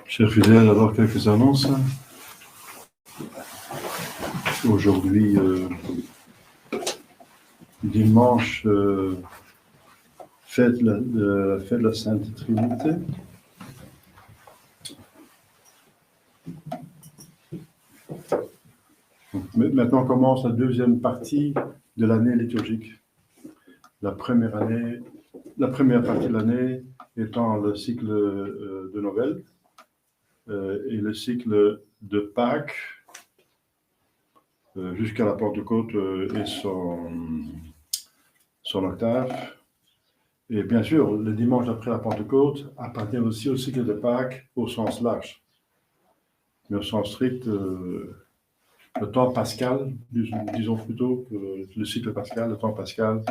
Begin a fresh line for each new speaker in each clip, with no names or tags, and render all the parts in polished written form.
Chers fidèles, alors quelques annonces. Aujourd'hui, dimanche, fête de la Sainte Trinité. Maintenant commence la deuxième partie de l'année liturgique. La première partie de l'année étant le cycle de Noël et le cycle de Pâques jusqu'à la Pentecôte et son octave. Et bien sûr, le dimanche après la Pentecôte appartient aussi au cycle de Pâques au sens large. Mais au sens strict, le temps pascal, disons plutôt que le cycle pascal, le temps pascal,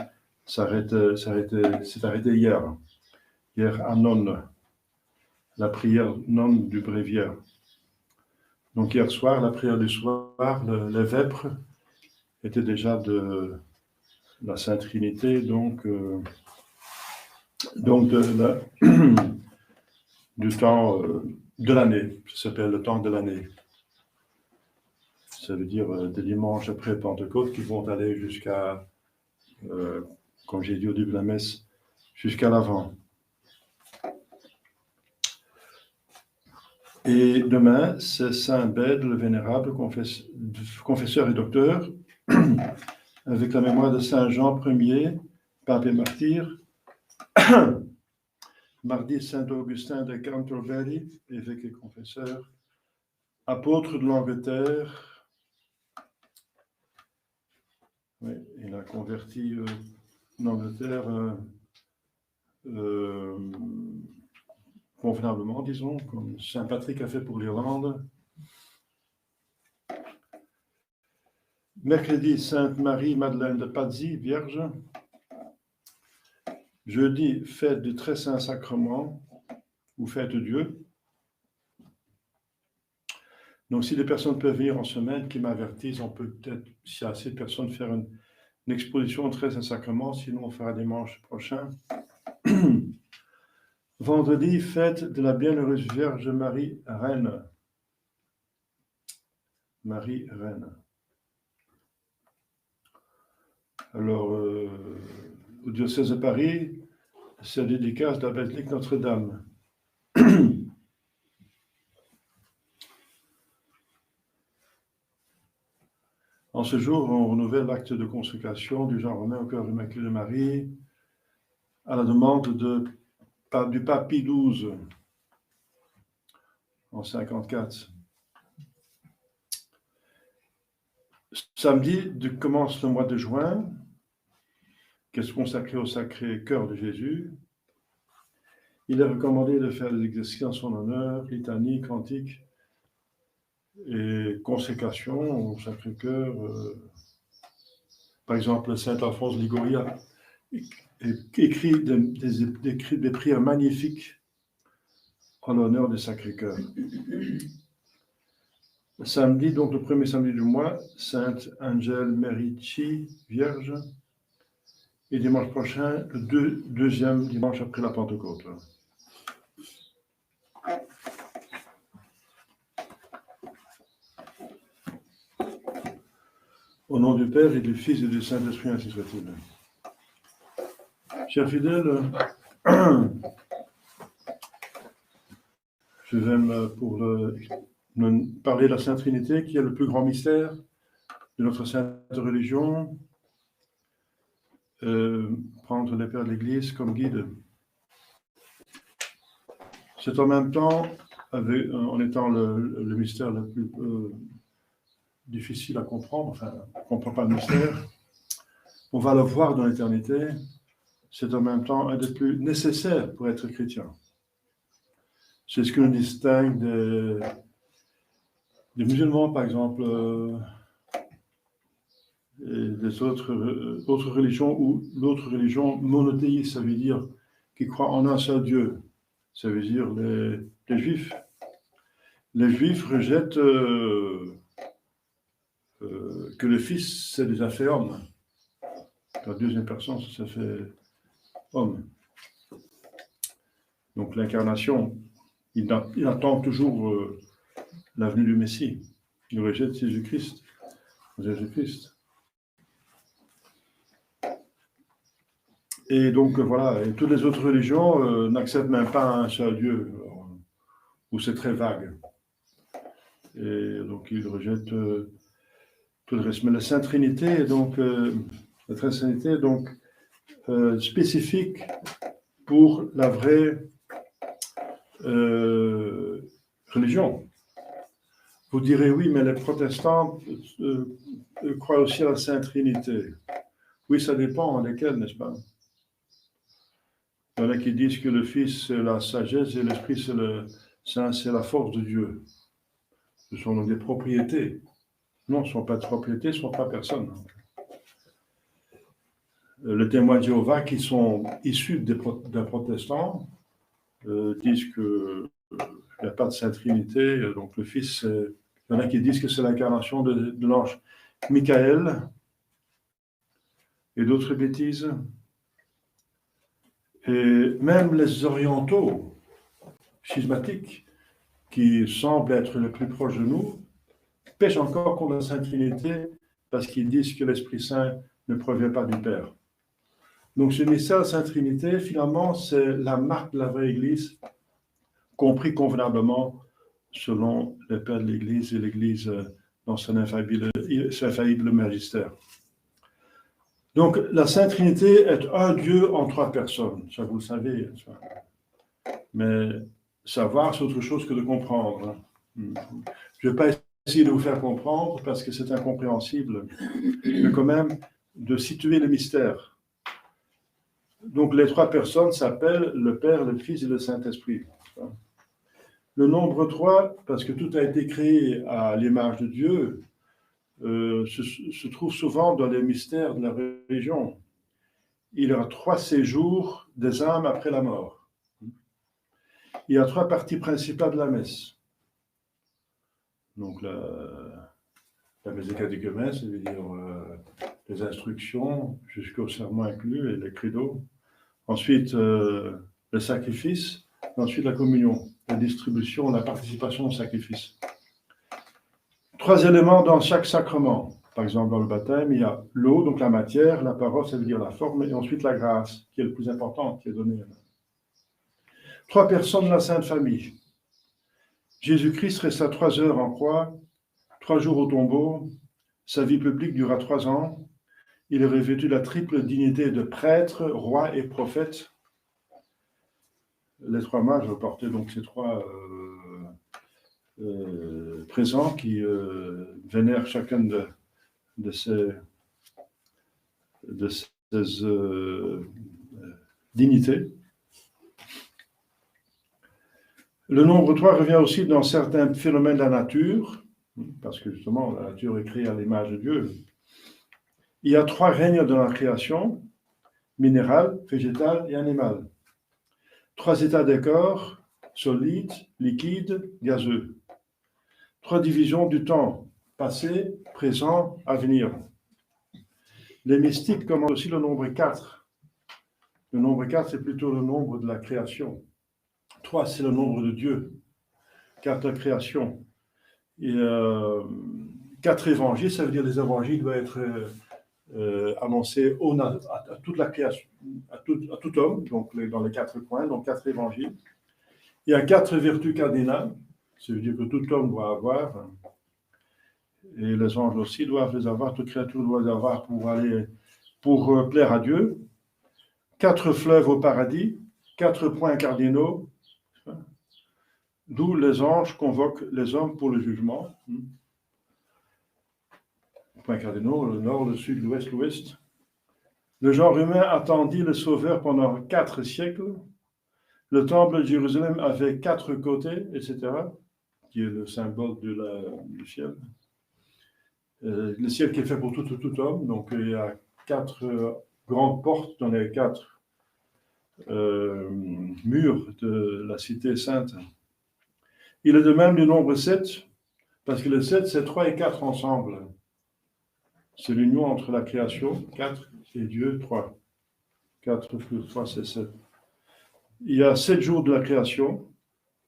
s'est arrêté hier. Hier à nonne, la prière nonne du bréviaire. Donc hier soir, la prière du soir, les vêpres étaient déjà de la Sainte Trinité, donc du temps de l'année. Ça s'appelle le temps de l'année. Ça veut dire des dimanches après Pentecôte qui vont aller jusqu'à, comme j'ai dit au début de la messe, jusqu'à l'Avent. Et demain, c'est Saint Bède, le vénérable confesseur et docteur, avec la mémoire de Saint Jean Ier, pape et martyr. Mardi, Saint Augustin de Canterbury, évêque et confesseur, apôtre de l'Angleterre. Oui, il a converti l'Angleterre convenablement, disons, comme Saint Patrick a fait pour l'Irlande. Mercredi, Sainte Marie-Madeleine de Pazzi, Vierge. Jeudi, fête du Très Saint Sacrement, ou fête de Dieu. Donc, si les personnes peuvent venir en semaine, qui m'avertissent, on peut peut-être, s'il y a assez de personnes, faire une exposition au Très Saint Sacrement, sinon on fera dimanche prochain. Vendredi, fête de la Bienheureuse Vierge Marie, Reine. Marie, Reine. Alors, au diocèse de Paris, c'est la dédicace de la basilique Notre-Dame. En ce jour, on renouvelle l'acte de consécration du Jean romain au cœur immaculé de Marie, à la demande du pape Pie XII, en 54. Samedi commence le mois de juin, qui est consacré au Sacré Cœur de Jésus. Il est recommandé de faire des exercices en son honneur, litanie, cantique et consécration au Sacré-Cœur. Par exemple, Saint Alphonse Liguori écrit des prières magnifiques en l'honneur du Sacré-Cœur. Samedi, donc le premier samedi du mois, Sainte Angèle Merici, Vierge. Et dimanche prochain, le deuxième dimanche après la Pentecôte. Au nom du Père et du Fils et du Saint-Esprit, ainsi soit-il. Chers fidèles, je vais pour parler de la Sainte Trinité, qui est le plus grand mystère de notre sainte religion, prendre les pères de l'Église comme guide. C'est en même temps, en étant le mystère le plus difficile à comprendre, enfin, on ne comprend pas le mystère, on va le voir dans l'éternité, c'est en même temps un des plus nécessaires pour être chrétien. C'est ce qui nous distingue des musulmans, par exemple, et des autres religions, ou l'autre religion monothéiste, ça veut dire qui croient en un seul Dieu, ça veut dire les Juifs. Les Juifs rejettent que le Fils s'est déjà fait homme. La deuxième personne, ça fait homme. Donc l'incarnation, Il attend toujours la venue du Messie. Il rejette Jésus-Christ. Et donc, voilà, et toutes les autres religions n'acceptent même pas un seul Dieu, où c'est très vague. Et donc, ils rejettent tout le reste. Mais la Sainte Trinité est donc, spécifique pour la vraie religion. Vous direz, oui, mais les protestants croient aussi à la Sainte Trinité. Oui, ça dépend lesquels, n'est-ce pas? Il y en a qui disent que le Fils, c'est la sagesse et l'Esprit, c'est la force de Dieu. Ce sont donc des propriétés. Non, ce ne sont pas de propriétés, ce ne sont pas personnes. Les témoins de Jéhovah qui sont issus d'un protestant disent qu'il n'y a pas de Sainte Trinité, donc le Fils, il y en a qui disent que c'est l'incarnation de l'ange Michael et d'autres bêtises. Et même les orientaux schismatiques, qui semblent être les plus proches de nous, pêchent encore contre la Sainte Trinité parce qu'ils disent que l'Esprit Saint ne provient pas du Père. Donc ce mystère de la Sainte Trinité, finalement, c'est la marque de la vraie Église, compris convenablement selon les pères de l'Église et l'Église dans son infaillible magistère. Donc la Sainte Trinité est un Dieu en trois personnes, ça vous le savez. Mais savoir, c'est autre chose que de comprendre. Je ne vais pas essayer de vous faire comprendre parce que c'est incompréhensible, mais quand même de situer le mystère. Donc les trois personnes s'appellent le Père, le Fils et le Saint-Esprit. Le nombre 3, parce que tout a été créé à l'image de Dieu, se trouve souvent dans les mystères de la religion. Il y a 3 séjours des âmes après la mort. Il y a 3 parties principales de la messe. Donc la messe des catéchumènes, c'est-à-dire les instructions jusqu'au serment inclus et les credos. Ensuite, le sacrifice, et ensuite la communion, la distribution, la participation au sacrifice. 3 éléments dans chaque sacrement. Par exemple, dans le baptême, il y a l'eau, donc la matière, la parole, ça veut dire la forme, et ensuite la grâce, qui est le plus important, qui est donnée. 3 personnes de la Sainte Famille. Jésus-Christ resta 3 heures en croix, 3 jours au tombeau, sa vie publique dura 3 ans. Il est revêtu de la triple dignité de prêtre, roi et prophète. Les 3 mages portaient donc ces 3 présents qui vénèrent chacun de ces dignités. Le nombre 3 revient aussi dans certains phénomènes de la nature, parce que justement la nature est créée à l'image de Dieu. Il y a 3 règnes dans la création, minéral, végétal et animal. 3 états des corps, solide, liquide, gazeux. 3 divisions du temps, passé, présent, avenir. Les mystiques commencent aussi le nombre 4. Le nombre 4, c'est plutôt le nombre de la création. 3, c'est le nombre de Dieu. 4, la création. Et 4 évangiles, ça veut dire les évangiles doivent être annoncés à toute la création, à tout homme, donc dans les 4 coins, donc 4 évangiles. Il y a 4 vertus cardinales, ça veut dire que tout homme doit avoir, et les anges aussi doivent les avoir, toute créature doit les avoir pour plaire à Dieu. 4 fleuves au paradis, 4 points cardinaux, d'où les anges convoquent les hommes pour le jugement. Points cardinaux, le nord, le sud, l'ouest, l'ouest. Le genre humain attendit le Sauveur pendant 4 siècles. Le temple de Jérusalem avait 4 côtés, etc., qui est le symbole du ciel. Le ciel qui est fait pour tout homme, donc il y a 4 grandes portes dans les 4 murs de la cité sainte. Il est de même du nombre 7, parce que le 7, c'est 3 et 4 ensemble. C'est l'union entre la création, 4, et Dieu, 3. 4 plus 3, c'est 7. Il y a 7 jours de la création,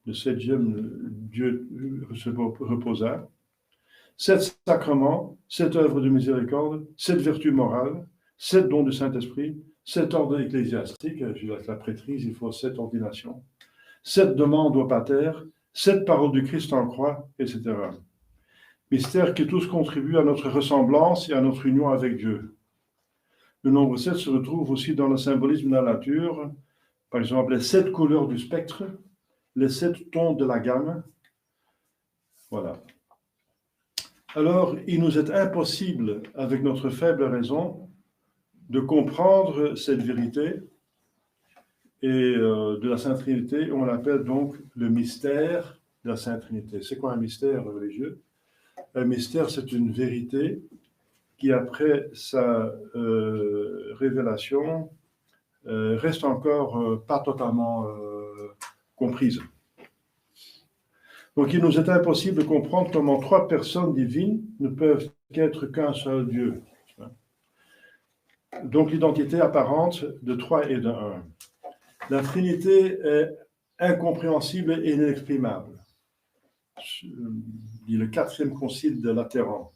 le 7e, Dieu se reposa. 7 sacrements, 7 œuvres de miséricorde, 7 vertus morales, 7 dons du Saint-Esprit, 7 ordres ecclésiastiques, avec la prêtrise, il faut 7 ordinations, 7 demandes au pater, 7 paroles du Christ en croix, etc. Mystères qui tous contribuent à notre ressemblance et à notre union avec Dieu. Le nombre 7 se retrouve aussi dans le symbolisme de la nature, par exemple les 7 couleurs du spectre, les 7 tons de la gamme. Voilà. Alors, il nous est impossible, avec notre faible raison, de comprendre cette vérité et de la Sainte Trinité. On l'appelle donc le mystère de la Sainte Trinité. C'est quoi un mystère religieux? Un mystère, c'est une vérité qui, après sa révélation, reste encore pas totalement comprise. Donc, il nous est impossible de comprendre comment 3 personnes divines ne peuvent qu'être qu'un seul Dieu. Donc, l'identité apparente de 3 et de 1. La Trinité est incompréhensible et inexprimable. Dit le 4e concile de Latéran,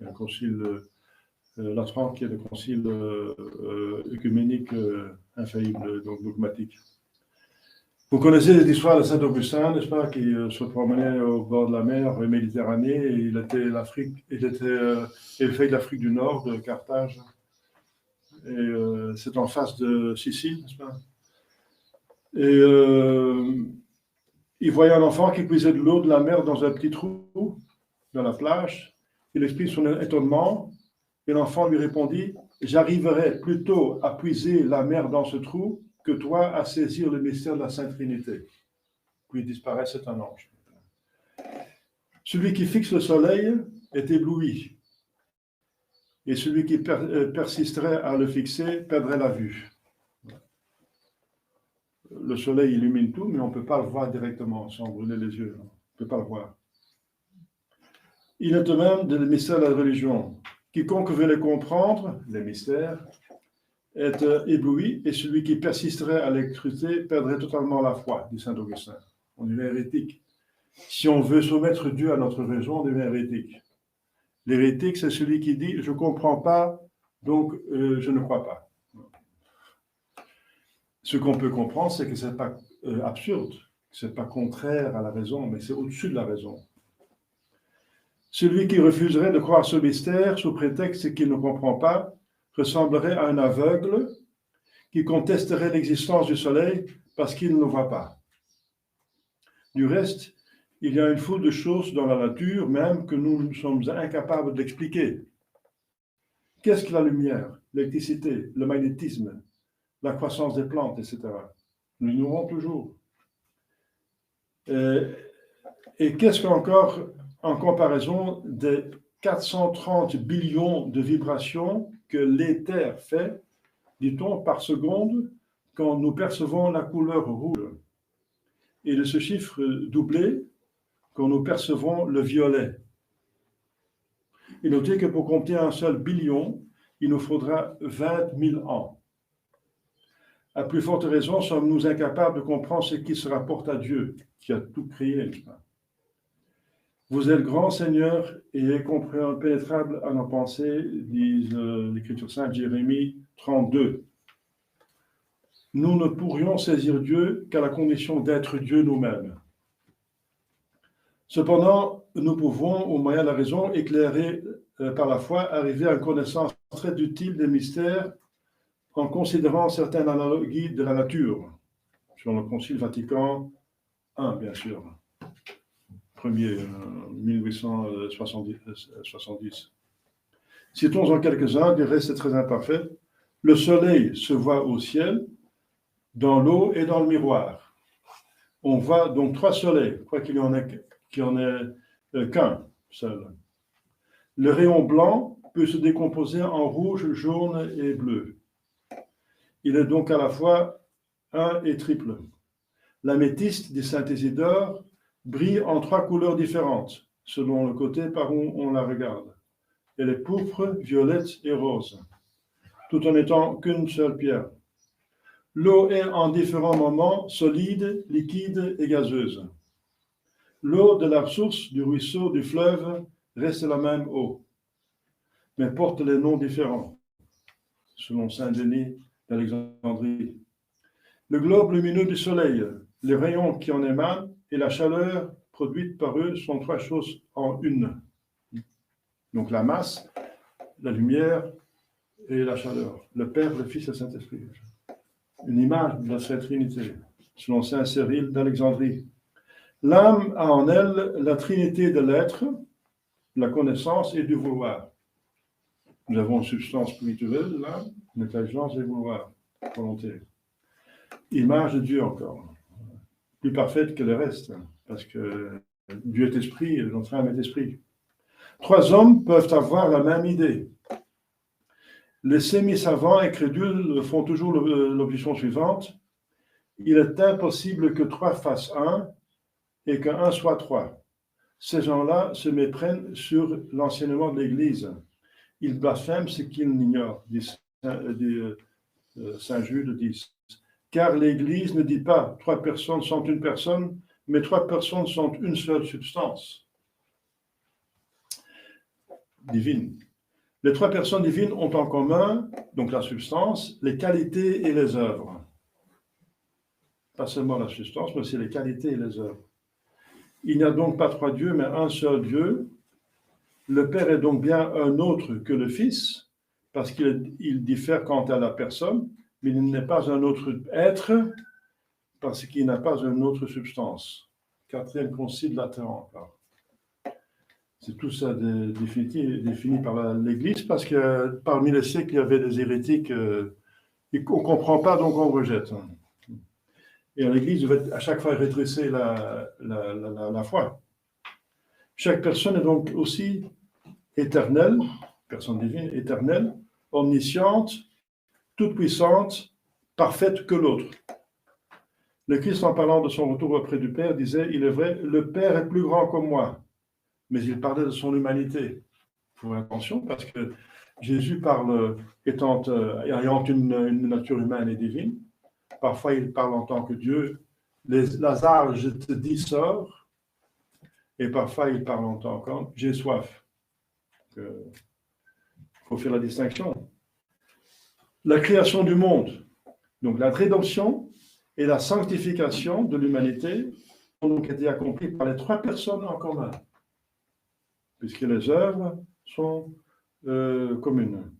un concile Latran qui est le concile œcuménique infaillible, donc dogmatique. Vous connaissez l'histoire de Saint Augustin, n'est-ce pas, qui se promenait au bord de la mer Méditerranée, et il fait de l'Afrique du Nord, de Carthage, et c'est en face de Sicile, n'est-ce pas? Et il voyait un enfant qui puisait de l'eau de la mer dans un petit trou, dans la plage. Il exprime son étonnement, et l'enfant lui répondit: « J'arriverai plutôt à puiser la mer dans ce trou que toi à saisir le mystère de la Sainte Trinité. » Puis il disparaît, c'est un ange. Celui qui fixe le soleil est ébloui, et celui qui persisterait à le fixer perdrait la vue. Le soleil illumine tout, mais on ne peut pas le voir directement sans brûler les yeux. On ne peut pas le voir. Il est de même des mystères de la religion. Quiconque veut les comprendre, les mystères, est ébloui, et celui qui persisterait à les scruter perdrait totalement la foi, dit saint Augustin. On devient hérétique. Si on veut soumettre Dieu à notre raison, on devient hérétique. L'hérétique, c'est celui qui dit « je ne comprends pas, donc je ne crois pas ». Ce qu'on peut comprendre, c'est que ce n'est pas absurde, ce n'est pas contraire à la raison, mais c'est au-dessus de la raison. Celui qui refuserait de croire ce mystère sous prétexte qu'il ne comprend pas ressemblerait à un aveugle qui contesterait l'existence du soleil parce qu'il ne le voit pas. Du reste, il y a une foule de choses dans la nature même que nous sommes incapables d'expliquer. Qu'est-ce que la lumière, l'électricité, le magnétisme, la croissance des plantes, etc. Nous ignorons toujours. Et qu'est-ce qu'encore en comparaison des 430 billions de vibrations que l'éther fait, dit-on, par seconde, quand nous percevons la couleur rouge, et de ce chiffre doublé quand nous percevons le violet. Et notez que pour compter un seul billion, il nous faudra 20 000 ans. À plus forte raison, sommes-nous incapables de comprendre ce qui se rapporte à Dieu, qui a tout créé. Vous êtes grand Seigneur et impénétrable à nos pensées, disent l'Écriture sainte, Jérémie 32. Nous ne pourrions saisir Dieu qu'à la condition d'être Dieu nous-mêmes. Cependant, nous pouvons, au moyen de la raison, éclairée par la foi, arriver à une connaissance très utile des mystères en considérant certaines analogies de la nature, selon le Concile Vatican I, bien sûr, premier, 1870. Citons-en quelques-uns, du reste c'est très imparfait. Le soleil se voit au ciel, dans l'eau et dans le miroir. On voit donc 3 soleils, quoi qu'il y en ait qu'un seul. Le rayon blanc peut se décomposer en rouge, jaune et bleu. Il est donc à la fois un et triple. L'améthyste, dit saint Isidore, brille en 3 couleurs différentes, selon le côté par où on la regarde. Elle est pourpre, violette et rose, tout en n'étant qu'une seule pierre. L'eau est en différents moments solide, liquide et gazeuse. L'eau de la source, du ruisseau, du fleuve reste la même eau, mais porte les noms différents, selon saint Denis d'Alexandrie. Le globe lumineux du soleil, les rayons qui en émanent et la chaleur produite par eux sont trois choses en une. Donc la masse, la lumière et la chaleur. Le Père, le Fils et le Saint-Esprit. Une image de la Sainte Trinité, selon saint Cyril d'Alexandrie. L'âme a en elle la trinité de l'être, de la connaissance et du vouloir. Nous avons une substance spirituelle, l'âme, une intelligence et vouloir, volonté. Image de Dieu encore, plus parfaite que le reste, parce que Dieu est esprit et notre âme est esprit. Trois hommes peuvent avoir la même idée. Les semi-savants et crédules font toujours l'objection suivante. Il est impossible que trois fassent un et qu'un soit trois. Ces gens-là se méprennent sur l'enseignement de l'Église. Ils blasphèment ce qu'ils ignorent, dit Saint Jude 10. Car l'Église ne dit pas trois personnes sont une personne, mais trois personnes sont une seule substance divine. Les trois personnes divines ont en commun, donc la substance, les qualités et les œuvres. Pas seulement la substance, mais aussi les qualités et les œuvres. Il n'y a donc pas trois dieux, mais un seul Dieu. Le Père est donc bien un autre que le Fils, parce qu'il diffère quant à la personne, mais il n'est pas un autre être, parce qu'il n'a pas une autre substance. Quatrième concile latéran encore. C'est tout ça défini par l'Église, parce que parmi les siècles, il y avait des hérétiques qu'on ne comprend pas, donc on rejette. Et l'Église devait à chaque fois redresser la foi. Chaque personne est donc aussi éternelle, personne divine, éternelle, omnisciente, toute puissante, parfaite que l'autre. Le Christ, en parlant de son retour auprès du Père, disait, il est vrai, le Père est plus grand que moi. Mais il parlait de son humanité. Il faut faire attention parce que Jésus parle ayant une nature humaine et divine. Parfois, il parle en tant que Dieu. Lazare, je te dis, sors. Et parfois, il parle en tant que j'ai soif. Il faut faire la distinction. La création du monde, donc la rédemption et la sanctification de l'humanité ont donc été accomplies par les trois personnes en commun, puisque les œuvres sont communes.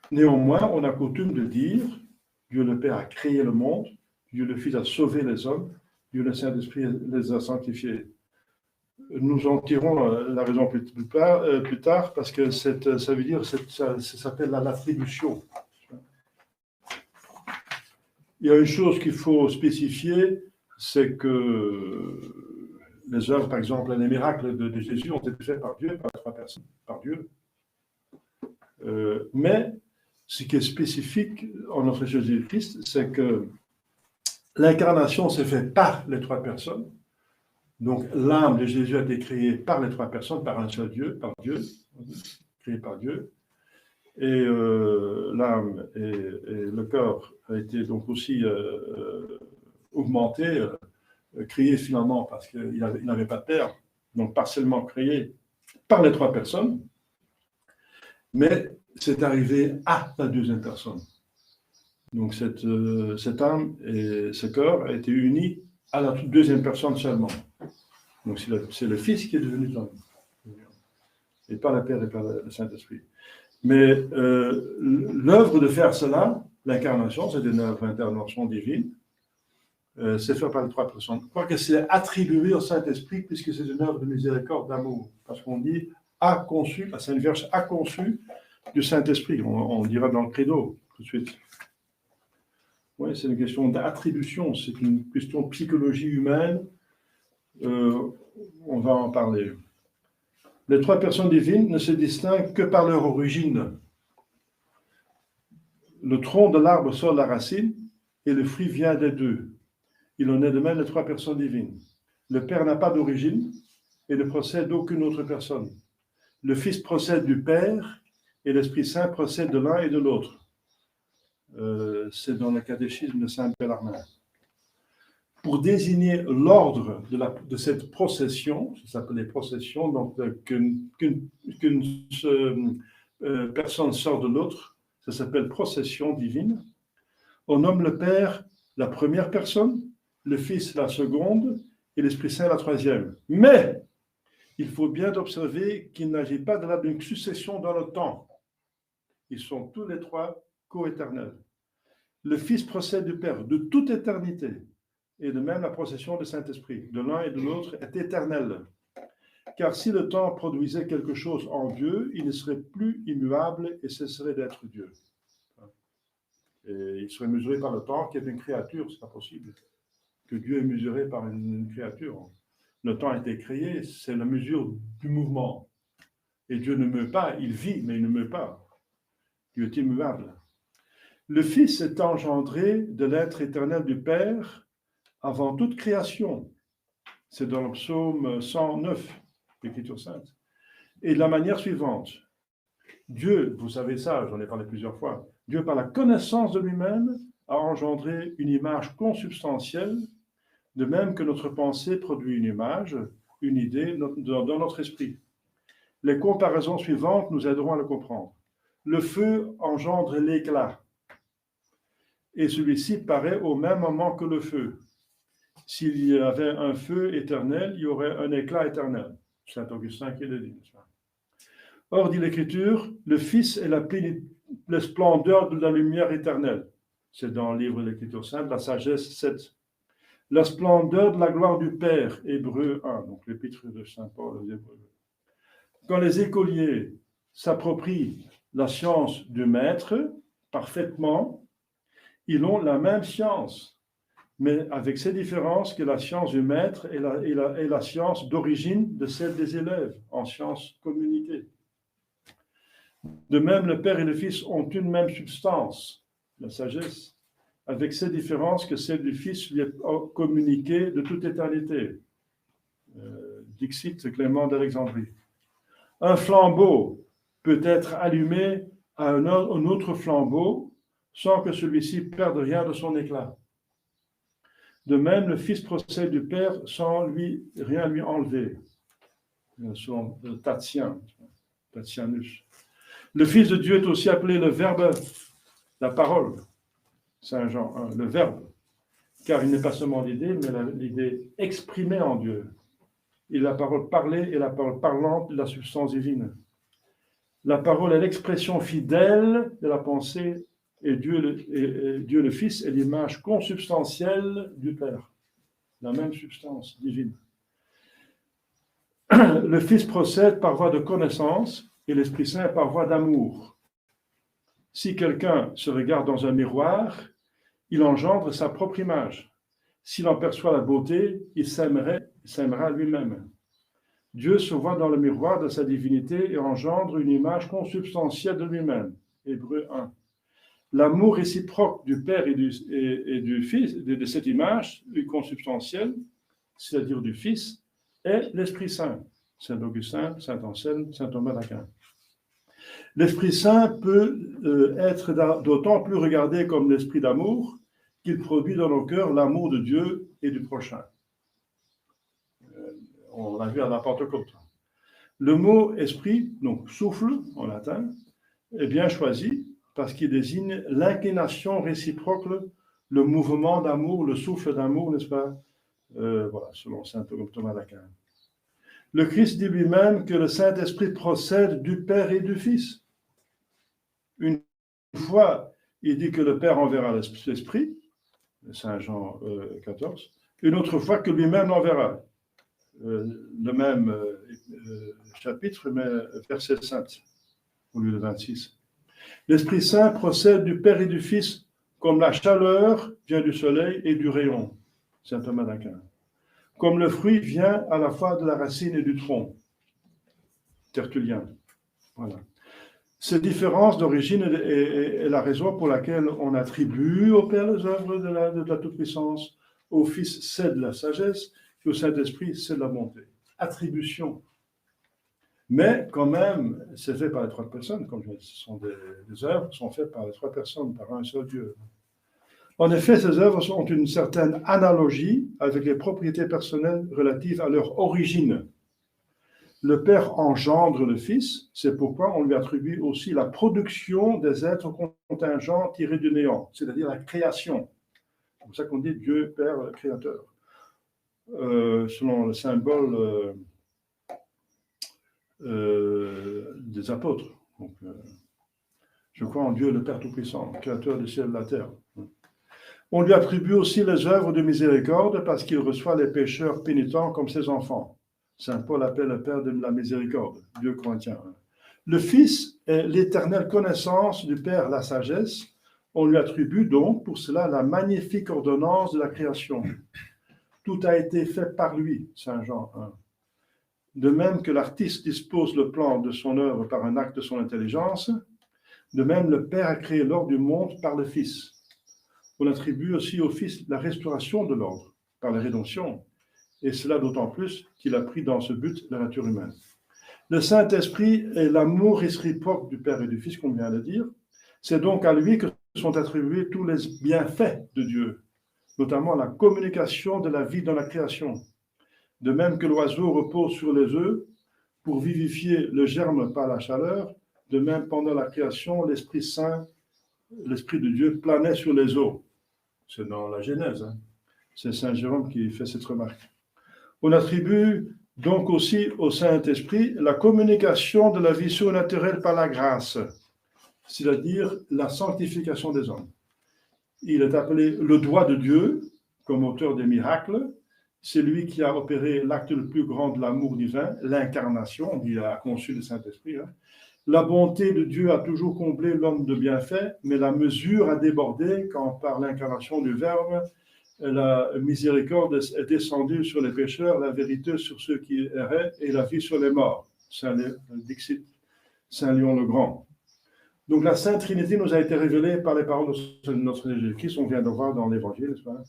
Néanmoins, on a coutume de dire Dieu le Père a créé le monde, Dieu le Fils a sauvé les hommes, Dieu le Saint-Esprit les a sanctifiés. Nous en tirons la raison plus tard, parce que ça veut dire, ça s'appelle l'attribution. Il y a une chose qu'il faut spécifier, c'est que les œuvres, par exemple, les miracles de Jésus ont été faits par Dieu, par trois personnes, par Dieu. Mais ce qui est spécifique en notre Jésus-Christ, c'est que l'incarnation s'est faite par les trois personnes. Donc l'âme de Jésus a été créée par les trois personnes, par un seul Dieu, créé par Dieu. Et l'âme et le corps a été donc aussi augmenté, créé finalement parce qu'il n'avait pas de père, donc partiellement créé par les trois personnes, mais c'est arrivé à la deuxième personne. Donc cette âme et ce corps a été unis à la deuxième personne seulement. Donc c'est le Fils qui est devenu l'homme, et pas le Père et pas le Saint-Esprit. Mais l'œuvre de faire cela, l'incarnation, c'est une œuvre d'intervention divine, c'est fait par les trois personnes. Je crois que c'est attribué au Saint-Esprit, puisque c'est une œuvre de miséricorde, d'amour. Parce qu'on dit, a conçu, la Sainte Vierge a conçu du Saint-Esprit. On dira dans le credo, tout de suite. Oui, c'est une question d'attribution, c'est une question de psychologie humaine. On va en parler. Les trois personnes divines ne se distinguent que par leur origine. Le tronc de l'arbre sort la racine et le fruit vient des deux. Il en est de même les trois personnes divines. Le Père n'a pas d'origine et ne procède d'aucune autre personne. Le Fils procède du Père et l'Esprit Saint procède de l'un et de l'autre. C'est dans le catéchisme de Saint Bellarmine. pour désigner l'ordre de cette procession, ça s'appelle les processions, donc qu'une personne sort de l'autre, ça s'appelle procession divine. On nomme le Père la première personne, le Fils la seconde et l'Esprit Saint la troisième. Mais il faut bien observer qu'il n'agit pas de là d'une succession dans le temps. Ils sont tous les trois co-éternels. Le Fils procède du Père de toute éternité. Et de même, la procession du Saint-Esprit, de l'un et de l'autre, est éternelle. Car si le temps produisait quelque chose en Dieu, il ne serait plus immuable et cesserait d'être Dieu. Et il serait mesuré par le temps, qui est une créature, c'est pas possible. Que Dieu est mesuré par une créature. Le temps a été créé, c'est la mesure du mouvement. Et Dieu ne meurt pas, il vit, mais il ne meurt pas. Dieu est immuable. Le Fils est engendré de l'être éternel du Père avant toute création. C'est dans le psaume 109, l'Écriture sainte. Et de la manière suivante. Dieu, vous savez ça, j'en ai parlé plusieurs fois, Dieu, par la connaissance de lui-même, a engendré une image consubstantielle, de même que notre pensée produit une image, une idée dans notre esprit. Les comparaisons suivantes nous aideront à le comprendre. Le feu engendre l'éclat, et celui-ci paraît au même moment que le feu. S'il y avait un feu éternel, il y aurait un éclat éternel. Saint Augustin qui le dit. Or, dit l'Écriture, le Fils est la splendeur de la lumière éternelle. C'est dans le livre de l'Écriture sainte, la sagesse 7. La splendeur de la gloire du Père, Hébreux 1, donc l'épître de Saint Paul aux Hébreux. Quand les écoliers s'approprient la science du Maître parfaitement, ils ont la même science, mais avec ces différences que la science du Maître est la science d'origine de celle des élèves, en science communiquée. De même, le Père et le Fils ont une même substance, la sagesse, avec ces différences que celle du Fils lui est communiquée de toute éternité. Dixit Clément d'Alexandrie. Un flambeau peut être allumé à un autre flambeau sans que celui-ci perde rien de son éclat. De même, le Fils procède du Père sans rien lui enlever. Selon Tatianus. Le Fils de Dieu est aussi appelé le Verbe, la parole, Saint Jean 1, le Verbe, car il n'est pas seulement l'idée, mais l'idée exprimée en Dieu. Il est la parole parlée et la parole parlante de la substance divine. La parole est l'expression fidèle de la pensée et Dieu le Fils est l'image consubstantielle du Père, la même substance divine. Le Fils procède par voie de connaissance et l'Esprit Saint par voie d'amour. Si quelqu'un se regarde dans un miroir, il engendre sa propre image. S'il en perçoit la beauté, il s'aimera lui-même. Dieu se voit dans le miroir de sa divinité et engendre une image consubstantielle de lui-même. Hébreux 1. L'amour réciproque du Père et du Fils, de cette image consubstantielle, c'est-à-dire du Fils, est l'Esprit Saint. Saint Augustin, Saint Anselme, Saint Thomas d'Aquin. L'Esprit Saint peut être d'autant plus regardé comme l'esprit d'amour qu'il produit dans nos cœurs l'amour de Dieu et du prochain. On l'a vu à la Pentecôte. Le mot esprit, donc souffle en latin, est bien choisi parce qu'il désigne l'inclination réciproque, le mouvement d'amour, le souffle d'amour, n'est-ce pas? Voilà, selon saint Thomas d'Aquin. Le Christ dit lui-même que le Saint-Esprit procède du Père et du Fils. Une fois, il dit que le Père enverra l'Esprit, Saint Jean 14, une autre fois que lui-même l'enverra. Le même chapitre, mais verset 5, au lieu de 26. L'Esprit Saint procède du Père et du Fils comme la chaleur vient du soleil et du rayon, saint Thomas d'Aquin. Comme le fruit vient à la fois de la racine et du tronc, Tertullien. Voilà. Cette différence d'origine est la raison pour laquelle on attribue au Père les œuvres de la Toute-Puissance, au Fils c'est de la sagesse, et au Saint-Esprit c'est de la bonté. Attribution. Mais quand même, c'est fait par les trois personnes, comme je dis, ce sont des œuvres qui sont faites par les trois personnes, par un seul Dieu. En effet, ces œuvres ont une certaine analogie avec les propriétés personnelles relatives à leur origine. Le Père engendre le Fils, c'est pourquoi on lui attribue aussi la production des êtres contingents tirés du néant, c'est-à-dire la création. C'est pour ça qu'on dit Dieu Père créateur. Selon le symbole des apôtres. Donc, je crois en Dieu le Père Tout-Puissant, créateur du ciel et de la terre. On lui attribue aussi les œuvres de miséricorde parce qu'il reçoit les pécheurs pénitents comme ses enfants. Saint Paul appelle le Père de la miséricorde, 2 Corinthiens 1. Le Fils est l'éternelle connaissance du Père, la sagesse. On lui attribue donc pour cela la magnifique ordonnance de la création. Tout a été fait par lui, Saint Jean 1. De même que l'artiste dispose le plan de son œuvre par un acte de son intelligence, de même le Père a créé l'ordre du monde par le Fils. On attribue aussi au Fils la restauration de l'ordre par la rédemption, et cela d'autant plus qu'il a pris dans ce but la nature humaine. Le Saint-Esprit est l'amour réciproque du Père et du Fils, qu'on vient de dire. C'est donc à lui que sont attribués tous les bienfaits de Dieu, notamment la communication de la vie dans la création. De même que l'oiseau repose sur les œufs pour vivifier le germe par la chaleur, de même pendant la création, l'Esprit Saint, l'Esprit de Dieu planait sur les eaux. C'est dans la Genèse. C'est Saint Jérôme qui fait cette remarque. On attribue donc aussi au Saint-Esprit la communication de la vie surnaturelle par la grâce, c'est-à-dire la sanctification des hommes. Il est appelé le doigt de Dieu comme auteur des miracles. C'est lui qui a opéré l'acte le plus grand de l'amour divin, l'incarnation, on dit a conçu le Saint-Esprit. La bonté de Dieu a toujours comblé l'homme de bienfaits, mais la mesure a débordé quand par l'incarnation du Verbe, la miséricorde est descendue sur les pécheurs, la vérité sur ceux qui erraient et la vie sur les morts. Saint Léon le Grand. Donc la Sainte Trinité nous a été révélée par les paroles de notre Jésus-Christ, on vient de voir dans l'Évangile, n'est-ce pas?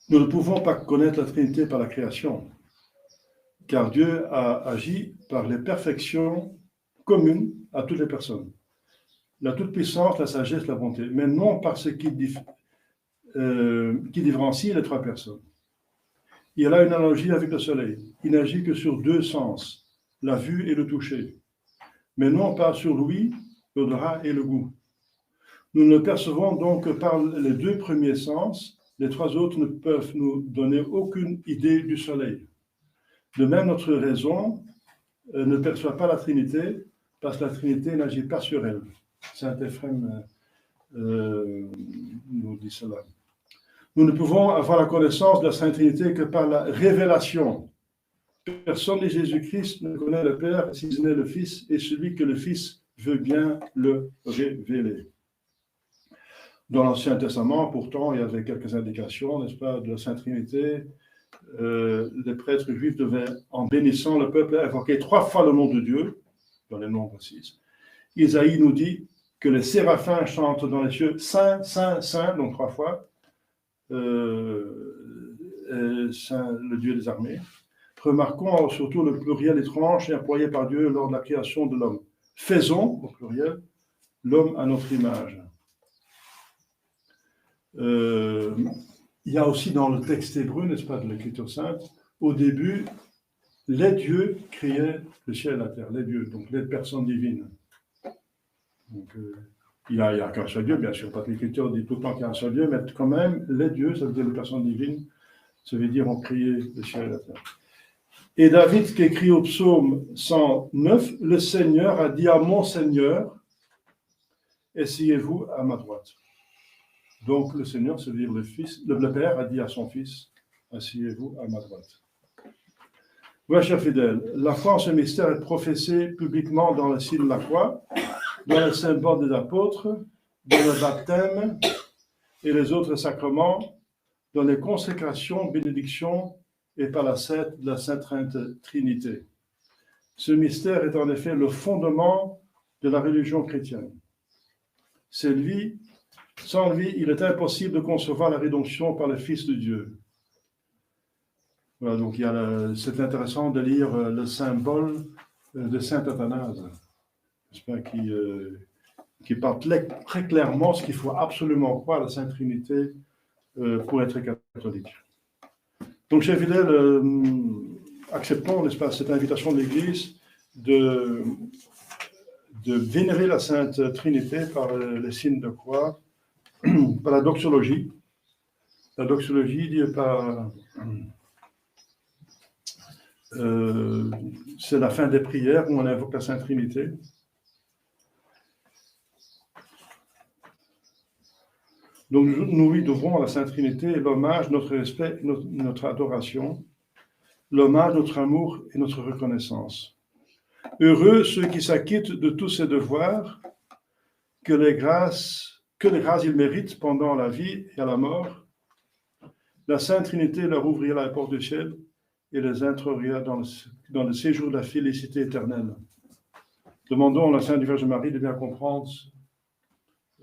Nous ne pouvons pas connaître la Trinité par la création, car Dieu a agi par les perfections communes à toutes les personnes. La toute-puissance, la sagesse, la bonté, mais non par ce qui différencie les trois personnes. Il y a là une analogie avec le soleil. Il n'agit que sur deux sens, la vue et le toucher, mais non pas sur l'ouïe, l'odorat et le goût. Nous ne percevons donc que par les deux premiers sens. Les trois autres ne peuvent nous donner aucune idée du soleil. De même, notre raison ne perçoit pas la Trinité, parce que la Trinité n'agit pas sur elle. Saint Éphrem nous dit cela. Nous ne pouvons avoir la connaissance de la Sainte Trinité que par la révélation. Personne de Jésus-Christ ne connaît le Père si ce n'est le Fils, et celui que le Fils veut bien le révéler. Dans l'Ancien Testament, pourtant, il y avait quelques indications, n'est-ce pas, de la Sainte Trinité. Les prêtres juifs devaient, en bénissant le peuple, invoquer 3 fois le nom de Dieu, dans les nombres 6. Isaïe nous dit que les séraphins chantent dans les cieux Saint, Saint, Saint, donc 3 fois, Saint, le Dieu des armées. Remarquons surtout le pluriel étrange et employé par Dieu lors de la création de l'homme. Faisons, au pluriel, l'homme à notre image. Il y a aussi dans le texte hébreu, n'est-ce pas, de l'Écriture sainte, au début, les dieux créaient le ciel et la terre, les dieux, donc les personnes divines. Donc, il n'y a qu'un seul Dieu, bien sûr, pas que l'Écriture dit tout le temps qu'il y a un seul Dieu, mais quand même, les dieux, ça veut dire les personnes divines, ça veut dire ont créé le ciel et la terre. Et David, qui écrit au psaume 109, le Seigneur a dit à mon Seigneur, asseyez-vous à ma droite. Donc le Seigneur, c'est-à-dire le Père a dit à son Fils, asseyez-vous à ma droite. Oui, chers fidèles, la foi en ce mystère est professée publiquement dans le signe de la croix, dans le symbole des apôtres, dans le baptême et les autres sacrements, dans les consécrations, bénédictions et par la Sainte Trinité. Ce mystère est en effet le fondement de la religion chrétienne. C'est lui. Sans lui, il est impossible de concevoir la rédemption par le Fils de Dieu. Voilà, donc c'est intéressant de lire le symbole de saint Athanase, qui parle très clairement ce qu'il faut absolument croire à la Sainte Trinité pour être catholique. Donc, chers fidèles, acceptons, n'est-ce pas, cette invitation de l'Église de vénérer la Sainte Trinité par les signes de croix, par la doxologie. La doxologie dit par... c'est la fin des prières où on invoque la Sainte Trinité. Donc nous lui devrons à la Sainte Trinité l'hommage, notre respect, notre adoration, l'hommage, notre amour et notre reconnaissance. Heureux ceux qui s'acquittent de tous ces devoirs, que les grâces ils méritent pendant la vie et à la mort. La Sainte Trinité leur ouvrira la porte du ciel et les introduira dans le séjour de la félicité éternelle. Demandons à la Sainte Vierge Marie de bien comprendre,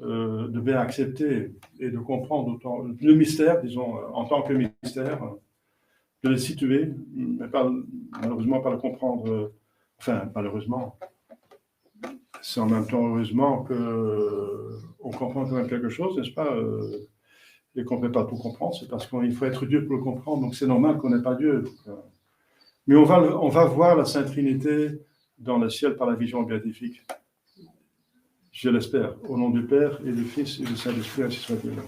de bien accepter et de comprendre le mystère, disons, en tant que mystère, de le situer, mais malheureusement pas le comprendre, malheureusement. C'est en même temps heureusement qu'on comprend quand même quelque chose, n'est-ce pas, et qu'on ne peut pas tout comprendre, c'est parce qu'il faut être Dieu pour le comprendre, donc c'est normal qu'on n'ait pas Dieu. Mais on va voir la Sainte Trinité dans le ciel par la vision béatifique. Je l'espère, au nom du Père et du Fils et du Saint-Esprit, ainsi soit-il.